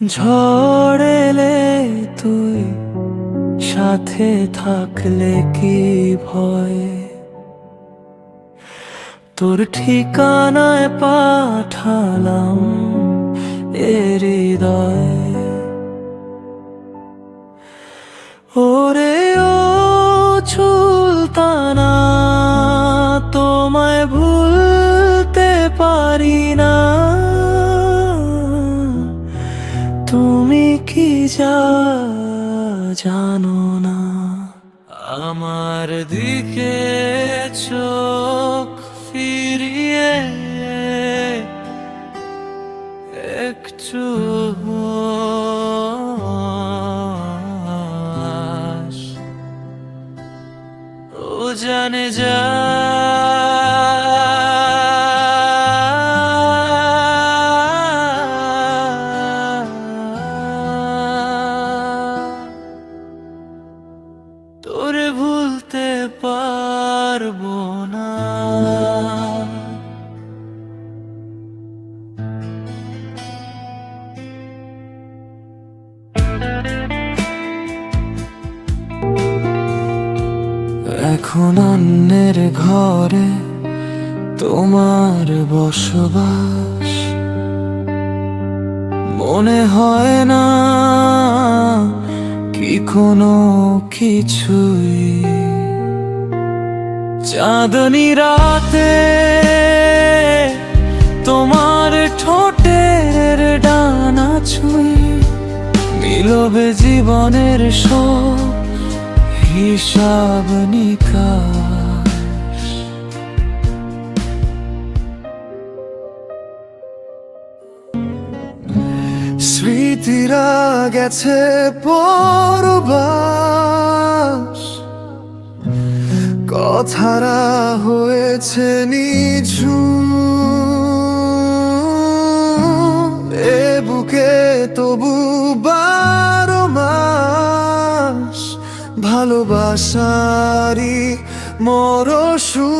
ঝড় এলে তুই সাথে থাকলে কি ভয়, তোর ঠিকানায় পাঠালাম এ হৃদয়। ওরে ও সুলতানা, তোমায় ভুলতে পারি না। তুমি কি জানো না, আমার দিকে চোখ ফিরিয়ে একটু ও জানে যা তোরে ভুলতে পারবো না। এখন অন্যের ঘরে তোমার বসবাস, মনে হয় না কি কোনো কিছুই। চাঁদনি রাতে তোমার ঠোঁটের ডানা ছুঁই, মিলবে জীবনের সব হিসাব নিকাশ। স্মৃতিরা গেছে পরবাস, কথারা হয়েছে নিঝুম। এ বুকে তবু 12 মাস ভালোবাসারি মরশুম।